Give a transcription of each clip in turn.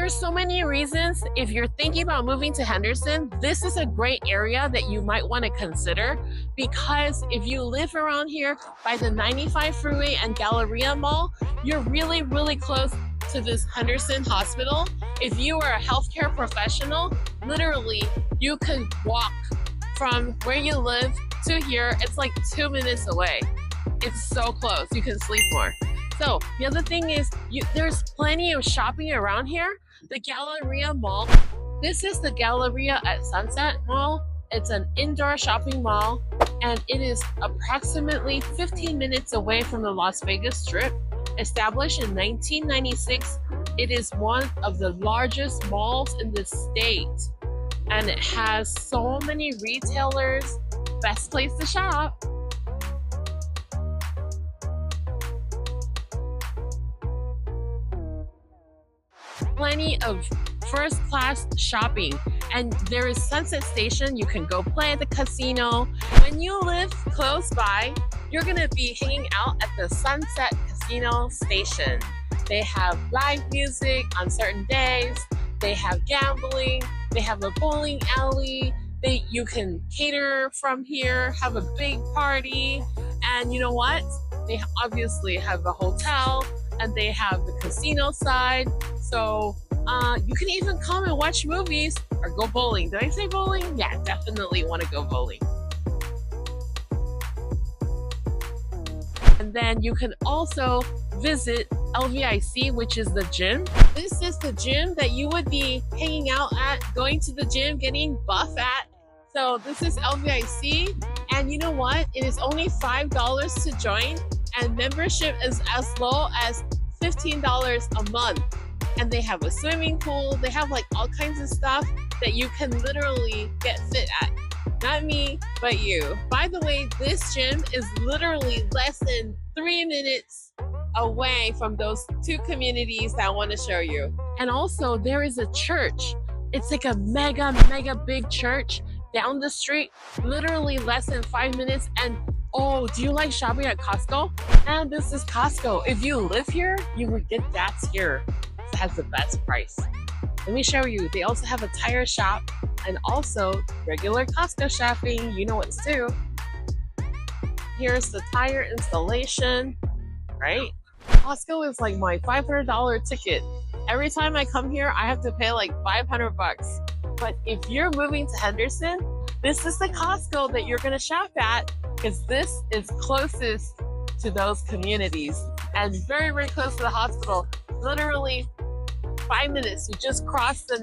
There's so many reasons. If you're thinking about moving to Henderson, this is a great area that you might want to consider, because if you live around here by the 95 freeway and Galleria Mall, you're really, really close to this Henderson Hospital. If you are a healthcare professional, literally you could walk from where you live to here. It's like 2 minutes away. It's so close. You can sleep more. So the other thing is, there's plenty of shopping around here. The Galleria Mall. This is the Galleria at Sunset Mall. It's an indoor shopping mall, and it is approximately 15 minutes away from the Las Vegas Strip. Established in 1996, it is one of the largest malls in the state, and it has so many retailers. Best place to shop. Plenty of first-class shopping, and there is Sunset Station. You can go play at the casino. When you live close by, you're gonna be hanging out at the Sunset Casino Station. They have live music on certain days. They have gambling. They have a bowling alley. You can cater from here, have a big party, and you know what? They obviously have a hotel, and they have the casino side. So you can even come and watch movies or go bowling. Did I say bowling? Yeah, definitely want to go bowling. And then you can also visit LVIC, which is the gym. This is the gym that you would be hanging out at, going to the gym, getting buff at. So this is LVIC, and you know what? It is only $5 to join, and membership is as low as $15 a month. And they have a swimming pool. They have like all kinds of stuff that you can literally get fit at. Not me, but you. By the way, this gym is literally less than 3 minutes away from those two communities that I want to show you. And also there is a church. It's like a mega big church down the street, literally less than 5 minutes. And oh, do you like shopping at Costco? And this is Costco. If you live here, you would get that here. It has the best price. Let me show you. They also have a tire shop and also regular Costco shopping. You know what to do. Here's the tire installation, right? Costco is like my $500 ticket. Every time I come here, I have to pay like 500 bucks. But if you're moving to Henderson, this is the Costco that you're gonna shop at, because this is closest to those communities and very close to the hospital. Literally 5 minutes. You just cross the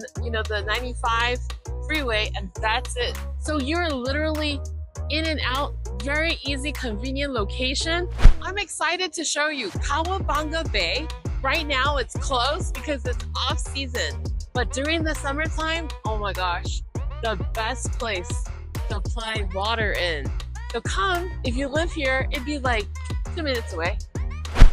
95 freeway, and that's it. So you're literally in and out, very easy, convenient location. I'm excited to show you Kawabanga Bay. Right now it's closed because it's off season, but during the summertime, oh my gosh, the best place to play water in. So come, if you live here, it'd be like 2 minutes away.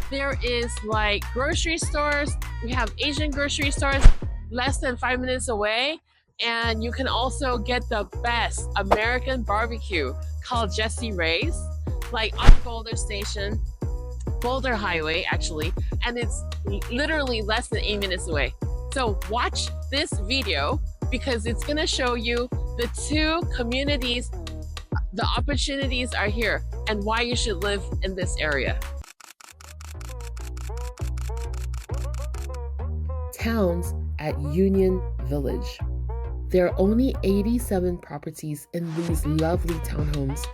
There is like grocery stores. We have Asian grocery stores less than 5 minutes away. And you can also get the best American barbecue called Jesse Ray's, like on Boulder Highway actually. And it's literally less than 8 minutes away. So watch this video because it's gonna show you the two communities, the opportunities are here, and why you should live in this area. Towns at Union Village. There are only 87 properties in these lovely townhomes.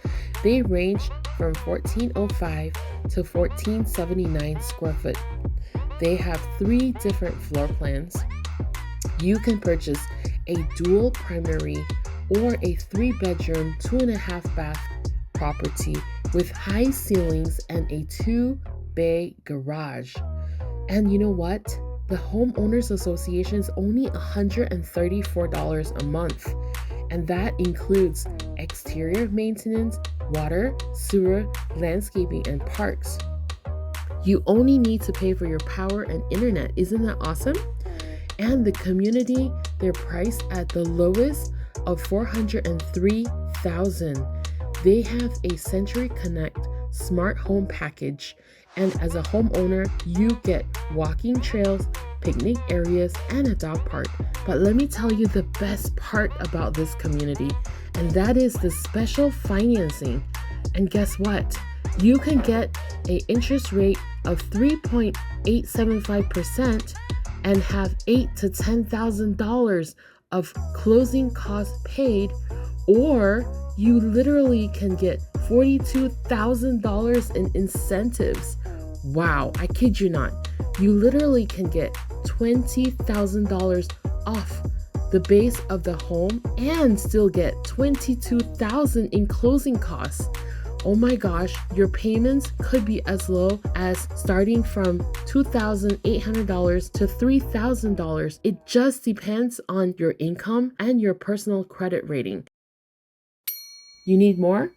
They range from 1405 to 1479 square foot. They have 3 different floor plans. You can purchase a dual primary or a 3-bedroom, 2.5-bath property with high ceilings and a 2-bay garage. And you know what? The Homeowners Association is only $134 a month, and that includes exterior maintenance, water, sewer, landscaping, and parks. You only need to pay for your power and internet. Isn't that awesome? And the community, they're priced at the lowest of $403,000. They have a Century Connect smart home package, and as a homeowner, you get walking trails, picnic areas, and a dog park. But let me tell you the best part about this community, and that is the special financing. And guess what? You can get an interest rate of 3.875% and have $8,000 to $10,000 of closing costs paid, or you literally can get $42,000 in incentives. Wow, I kid you not. You literally can get $20,000 off the base of the home and still get $22,000 in closing costs. Oh my gosh, your payments could be as low as starting from $2,800 to $3,000. It just depends on your income and your personal credit rating. You need more?